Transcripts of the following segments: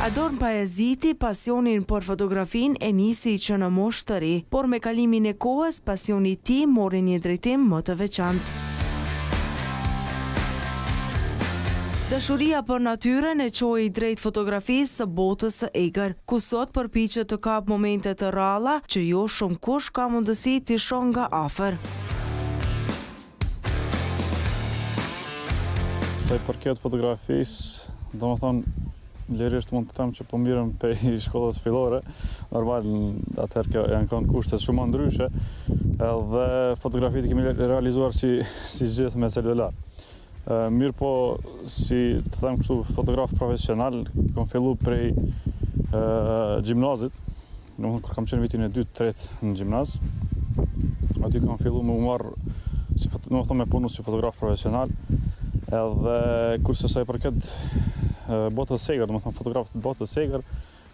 Adorn Pajaziti pasionin për fotografin e nisi që në moshë të ri, por me kalimin e kohës pasioni i tij mori një drejtim më të veçantë. Dashuria për natyrën e çoi drejt fotografisë së botës së egër, ku sot përpiqet të kap momente të rralla që jo shumë kush ka mundësi t'i shoh nga afër. Sa i përket fotografisë, domethënë lirisht mund të them që po mirëm prej shkollës fillore, normal atëherë janë kanë kushte shumë ndryshe, edhe fotografitë kemi realizuar si gjithë me celular. Mirë po, si të them kështu, fotograf profesional, kam fillu prej gjimnazit, domethënë kur kam qenë vitin e 2-3 në gjimnaz, aty kam fillu me u marr domethënë me punu si fotograf profesional, edhe kurse sa i përket botës segër, domethënë fotografët botës segër,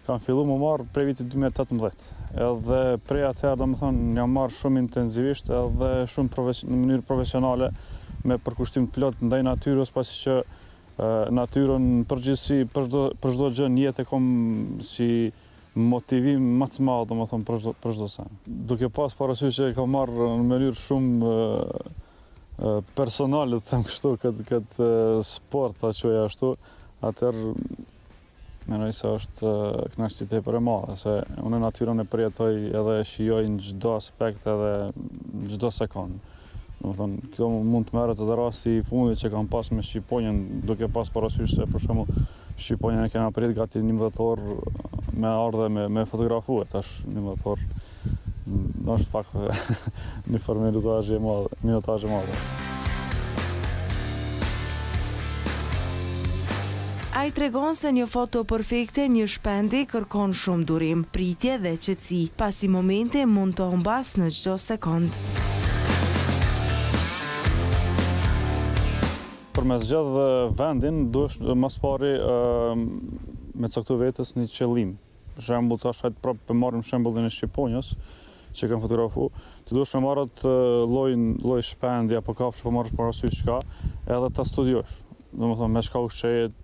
kam fillu më marrë prej vitit 2018. Edhe prej atëherë, domethënë, jam marrë shumë intensivisht edhe shumë në mënyrë profesionale me përkushtim plot ndaj natyrës, pasi që natyrën përgjithësi për çdo gjë në jetë e kam si motivim më të madh, domethënë për çdo sen. Duke pas parasysh që e kam marrë në mënyrë shumë personale, të them kështu, këtë sport ta quaj ashtu, atëherë mendoj se është kënaqësi tepër e madhe, se unë natyrën e përjetoj edhe e shijoj në çdo aspekt edhe në çdo sekond. Domethënë, kjo mund të merret edhe rasti i fundit që kam pas me Shqiponjën, duke pas parasysh se për shembull Shqiponjën e kena prit gati 11 orë me ardhe me fotografue, tash 11 orë është pak një farë minutazh i madh. Ai tregon se një foto perfekte, një shpendi kërkon shumë durim, pritje dhe qetësi, pasi momente mund të humbas në çdo sekond. Për me zgjedh vendin, duhesh mas pari me caktu vetës një qëllim. Për shembull, tash hajtë prapë marrim shembullin e Shqiponjës, që kam fotografu, ti duhesh me marrët lloj shpendi apo kafshë, po marrësh parasysh çka, edhe ta studiosh. Domethënë me çka ushqehet,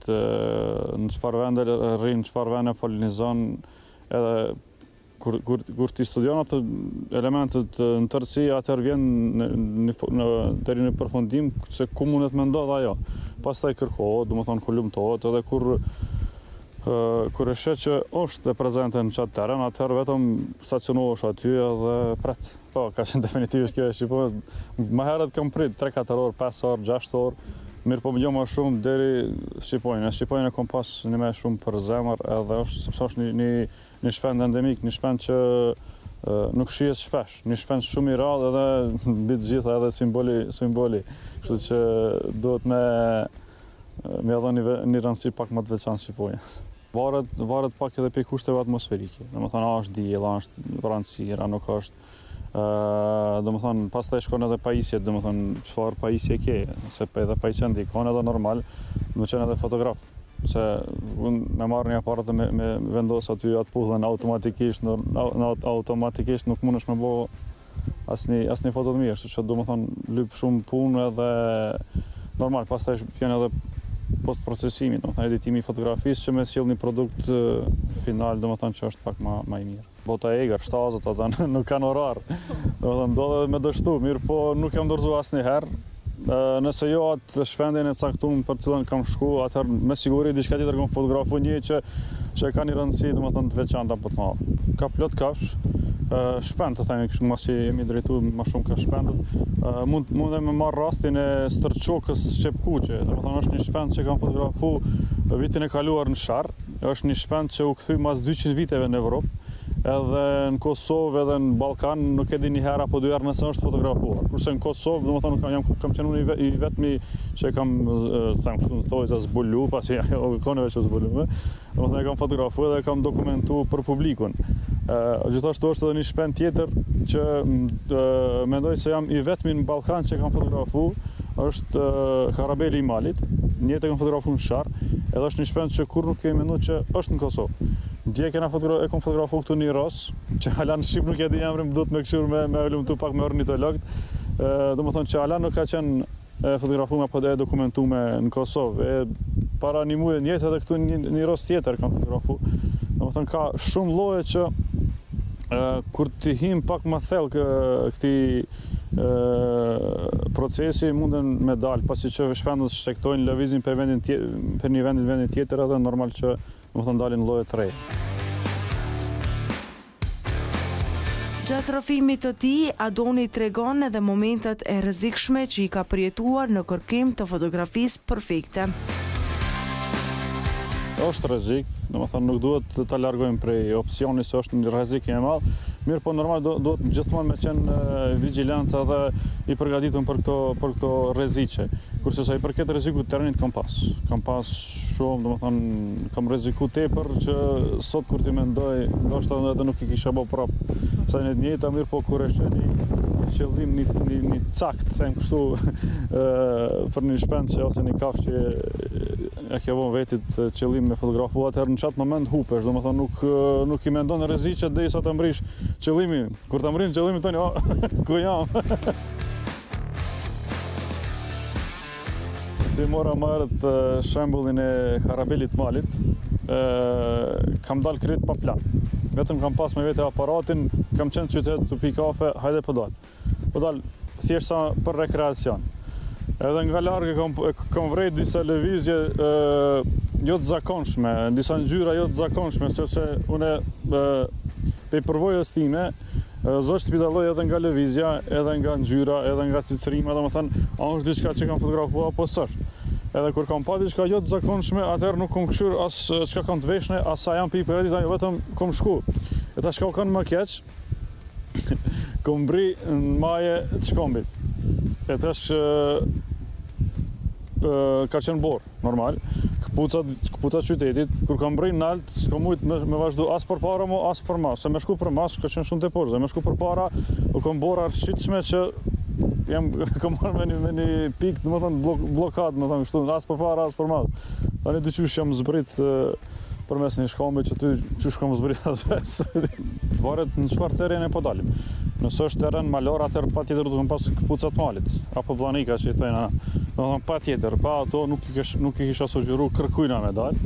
në çfarë vende rrin, çfarë vende folinizon, edhe kur ti studion ato elementet në tërësi, atëherë vjen deri në përfundim se ku mundet me ndodh ajo. Pastaj kërkohet, domethënë kolumtohet, edhe kur e sheh që është e prezente në çat terren, atëherë vetëm stacionohesh aty edhe pret. Po, ka qenë definitivisht kjo e Shqipërisë. Më herët kam prit 3-4 orë, 5 orë, 6 orë. Mirë po më gjo më shumë deri Shqiponjën. Shqiponjën e kom pas një me shumë për zemër, edhe sepse është një shpend endemik, një shpend që nuk shihet shpesh, një shpend shumë i rrallë edhe mbi të gjitha edhe simboli. Kështu që duhet me dhënë një rëndësi pak më të veçantë Shqiponjës. Varet pak edhe pe kushteve atmosferike. Domethënë, a është diell, a është rëndësira, nuk është. Domethënë, pastaj shkon edhe pajisjet, domethënë çfarë pajisje ke, se edhe pajisja ndikon edhe normal, më qenë edhe fotograf, se unë me marrë një aparat dhe me vendos aty atë pullën automatikisht nuk mundesh me bo asnjë foto të mirë, që domethënë lyp shumë punë edhe normal, pastaj vjen edhe post-procesimi, domethënë editimi i fotografisë që me sjell një produkt final, domethënë që është pak më i mirë. Bota e egër, shtazët ata nuk kanë orar, domethënë do edhe me dështu, mirë po nuk jam dorëzuar asnjëherë. Nëse jo atë shpendin e caktuar për cilën kam shku, atëherë me siguri diçka tjetër kam fotografu një që ka një rëndësi domethënë të veçantë apo të madhe. Ka plot kafsh, shpend të themi kështu, masi jemi drejtuar më shumë ka shpendët. Mund me marr rastin e stërçokës shqepkuqe, domethënë është një shpend që kam fotografu vitin e kaluar në Sharr, është një shpend që u kthy mas 200 viteve në Evropë. Edhe në Kosovë edhe në Ballkan nuk e di një herë apo dy herë nëse është fotografuar. Kurse në Kosovë, domethënë kam qenë unë i vetmi që kam them kështu thoj se zbulu, pasi ajo kanë veç zbulume. Domethënë kam fotografuar dhe kam dokumentuar për publikun. Gjithashtu është edhe një shpend tjetër që mendoj se jam i vetmi në Ballkan që kam fotografuar, është Harabeli i Malit. Një jetë kam fotografuar në Sharr, edhe është një shpend që kur nuk kemi menduar që është në Kosovë. Dje e kom fotografu këtu një ros, që hala në Shqip nuk e di emrin, do të me këshur me lumëtu pak me ornitologët. Do më thonë që hala nuk ka qenë fotografuar apo dokumentuar në Kosovë. para një muaji njëjtë edhe këtu një rast tjetër kam fotografu. Domethënë ka shumë lloje që kur ti him pak më thellë këtij procesi munden me dalë, pasi që shpendët shtektojnë lëvizin për një vendin tjetër edhe normal që domethënë dalin lloje të reja. Gjatë rrëfimit të tij, Adoni tregon edhe momentet e rrezikshme që i ka përjetuar në kërkim të fotografisë perfekte. Është rrezik, domethënë nuk duhet ta largojmë prej opsionit se është një rrezik i madh, mirë po normal duhet gjithmonë me qenë vigjilant edhe i përgatitur për këto rreziqe. Kurse sa i përket rrezikut të terrenit kam pas shumë, domethënë kam rreziku tepër që sot kur ti mendoj, ndoshta edhe nuk i kisha bë prap. Sa në të njëjta mirë po kur e sheh një qëllim një cakt, them kështu, për një shpend që ose një kafshë që e ke vënë vetit qëllim me fotografu, atëherë në çat moment hupesh, domethënë nuk i mendon rreziqet derisa të mbrish qëllimin. Kur ta mbrin qëllimin tani, ku jam? Si mora më herët shembullin e Harabelit Malit, kam dalë krejt pa plan. Vetëm kam pas me vete aparatin, kam qenë qytet të pi kafe, hajde po dal. Po dal thjesht sa për rekreacion. Edhe nga larg kam vrejt disa lëvizje jo të zakonshme, disa ngjyra jo të zakonshme, sepse une pe përvojës time zoq të pidalloj edhe nga lëvizja, edhe nga ngjyra, edhe nga cicërima, domethënë, a është diçka që kam fotografuar apo s'është. Edhe kur kam pa diçka jo të zakonshme, atëherë nuk kam këshyr as çka kam të veshne, as sa jam pi përgatitur, tani vetëm kam shku. E tash ka kanë më keq. Kom bri në maje të Shkombit. E tash ka qenë borë, normal. Këpucat qytetit, kur kam bri në altë, s'kam mujt me vazhdu as për para mo, as për mas. Se me shku për mas, ka qenë shumë të porë. Se me shku për para, u kam borë arshitshme që kam marrë me një pikë, më thënë blokad, më thënë kështu, as për para, as për mas. Tani dyqysh jam zbrit për mes një Shkombit që ty qysh kam zbrit as ves. Varet në çfarë terren e po dalim. Nëse është terren malor, atëherë patjetër do të kam pas këpucat malit, apo blanika që i thënë ana. Domethënë patjetër, pa ato nuk i kisha sugjeru kërkujna me dal.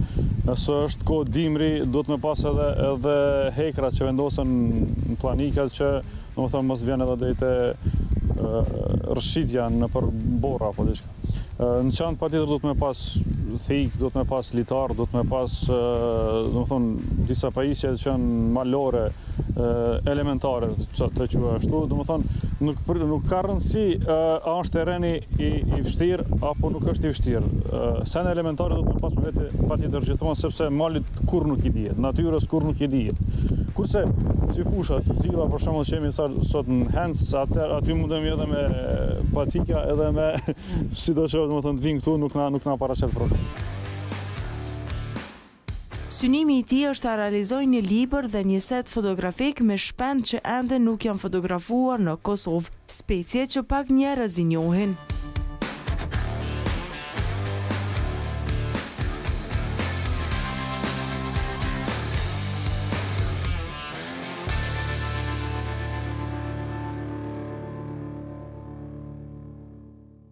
Nëse është kohë dimri, duhet me pas edhe hekrat që vendosen në planikat që domethënë mos vjen edhe deri te rrshitja nëpër borra apo diçka. Në çantë patjetër duhet me pas thik, duhet me pas litar, duhet me pas domethënë disa pajisje që janë malore, elementare, të quaj ashtu, domethënë nuk ka rëndësi a është terreni i vështirë apo nuk është i vështirë. Sen elementare duhet me pas me vete patjetër gjithmonë, sepse malit kur nuk i dihet, natyrës kur nuk i dihet. Kurse si fusha të tilla për shembull që jemi sot në Hens, aty mundem edhe me patika edhe me sidoqoftë domethënë të vinë këtu nuk na paraqet problem. Synimi i tij është ta realizojë një libër dhe një set fotografik me shpend që ende nuk janë fotografuar në Kosovë, specie që pak njerëz i njohin.